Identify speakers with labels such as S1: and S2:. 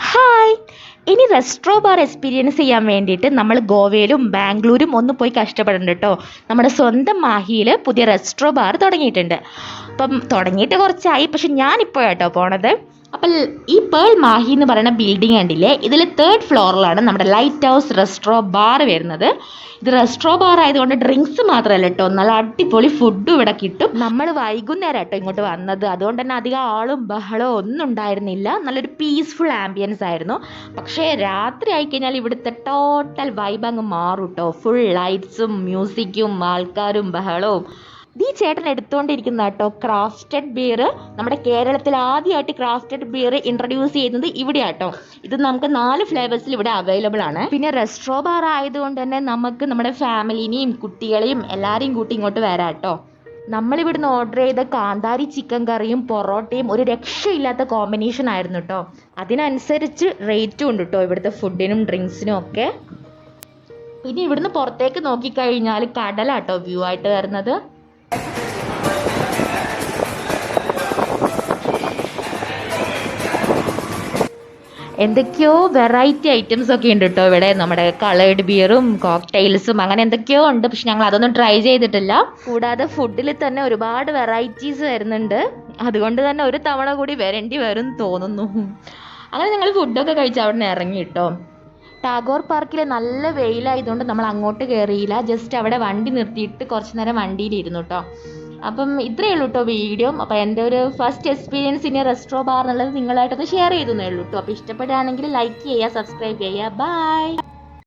S1: Hi, ഇനി Restro bar experience ചെയ്യാൻ വേണ്ടിയിട്ട് നമ്മൾ ഗോവയിലും ബാംഗ്ലൂരും ഒന്ന് പോയി കഷ്ടപ്പെടണ്ട കേട്ടോ. നമ്മുടെ സ്വന്തം മാഹിയിൽ പുതിയ റെസ്ട്രോ ബാർ തുടങ്ങിയിട്ടുണ്ട്. അപ്പം തുടങ്ങിയിട്ട് കുറച്ചായി, പക്ഷെ ഞാനിപ്പോഴാട്ടോ പോണത്. അപ്പം ഈ പേൾ മാഹി എന്ന് പറയുന്ന ബിൽഡിംഗ് കണ്ടില്ലേ, ഇതിൽ 3rd ഫ്ലോറിലാണ് നമ്മുടെ ലൈറ്റ് ഹൗസ് റെസ്ട്രോ ബാർ വരുന്നത്. ഇത് റെസ്ട്രോ ബാർ ആയതുകൊണ്ട് ഡ്രിങ്ക്സ് മാത്രമല്ല കേട്ടോ, നല്ല അടിപൊളി ഫുഡും ഇവിടെ കിട്ടും. നമ്മൾ വൈകുന്നേരം കേട്ടോ ഇങ്ങോട്ട് വന്നത്, അതുകൊണ്ട് തന്നെ അധികം ആളും ബഹളവും ഒന്നും ഉണ്ടായിരുന്നില്ല. നല്ലൊരു പീസ്ഫുൾ ആംബിയൻസ് ആയിരുന്നു. പക്ഷേ രാത്രി ആയിക്കഴിഞ്ഞാൽ ഇവിടുത്തെ ടോട്ടൽ വൈബ് അങ്ങ് മാറും കേട്ടോ. ഫുൾ ലൈറ്റ്സും മ്യൂസിക്കും ആൾക്കാരും ബഹളവും. ഈ ചേട്ടൻ എടുത്തുകൊണ്ടിരിക്കുന്ന കേട്ടോ ക്രാഫ്റ്റഡ് ബിയർ. നമ്മുടെ കേരളത്തിൽ ആദ്യമായിട്ട് ക്രാഫ്റ്റഡ് ബിയർ ഇൻട്രൊഡ്യൂസ് ചെയ്യുന്നത് ഇവിടെയാട്ടോ. ഇത് നമുക്ക് 4 ഫ്ലേവേഴ്സിൽ ഇവിടെ അവൈലബിൾ ആണ്. പിന്നെ റെസ്ട്രോ ബാർ ആയതുകൊണ്ട് തന്നെ നമുക്ക് നമ്മുടെ ഫാമിലിനെയും കുട്ടികളെയും എല്ലാവരെയും കൂട്ടി ഇങ്ങോട്ട് വരാം കേട്ടോ. നമ്മളിവിടുന്ന് ഓർഡർ ചെയ്ത കാന്താരി ചിക്കൻ കറിയും പൊറോട്ടയും ഒരു രക്ഷയില്ലാത്ത കോമ്പിനേഷൻ ആയിരുന്നു കേട്ടോ. അതിനനുസരിച്ച് റേറ്റും ഉണ്ട് കേട്ടോ ഇവിടുത്തെ ഫുഡിനും ഡ്രിങ്ക്സിനും ഒക്കെ. പിന്നെ ഇവിടുന്ന് പുറത്തേക്ക് നോക്കിക്കഴിഞ്ഞാൽ കടലാട്ടോ വ്യൂ ആയിട്ട് വരുന്നത്. എന്തൊക്കെയോ വെറൈറ്റി ഐറ്റംസ് ഒക്കെ ഉണ്ട് കേട്ടോ ഇവിടെ. നമ്മുടെ കളേർഡ് ബിയറും കോക്ടെയിൽസും അങ്ങനെ എന്തൊക്കെയോ ഉണ്ട്, പക്ഷെ ഞങ്ങൾ അതൊന്നും ട്രൈ ചെയ്തിട്ടില്ല. കൂടാതെ ഫുഡിൽ തന്നെ ഒരുപാട് വെറൈറ്റീസ് വരുന്നുണ്ട്. അതുകൊണ്ട് തന്നെ ഒരു തവണ കൂടി വരേണ്ടി വരും തോന്നുന്നു. അങ്ങനെ ഞങ്ങൾ ഫുഡൊക്കെ കഴിച്ച് അവിടെ നിന്ന് ഇറങ്ങി കേട്ടോ. ടാഗോർ പാർക്കിൽ നല്ല വെയിലായതുകൊണ്ട് നമ്മൾ അങ്ങോട്ട് കയറിയില്ല. ജസ്റ്റ് അവിടെ വണ്ടി നിർത്തിയിട്ട് കുറച്ച് നേരം വണ്ടിയിലിരുന്നു കേട്ടോ. അപ്പം ഇത്രയേ ഉള്ളൂ കേട്ടോ വീഡിയോ. അപ്പോൾ എൻ്റെ ഒരു ഫസ്റ്റ് എക്സ്പീരിയൻസ് ഇനി റെസ്ട്രോ ബാർ എന്നുള്ളത് നിങ്ങളായിട്ടൊന്ന് ഷെയർ ചെയ്തേ ഉള്ളൂ കേട്ടോ. അപ്പോൾ ഇഷ്ടപ്പെടുകയാണെങ്കിൽ ലൈക്ക് ചെയ്യുക, സബ്സ്ക്രൈബ് ചെയ്യുക. ബൈ.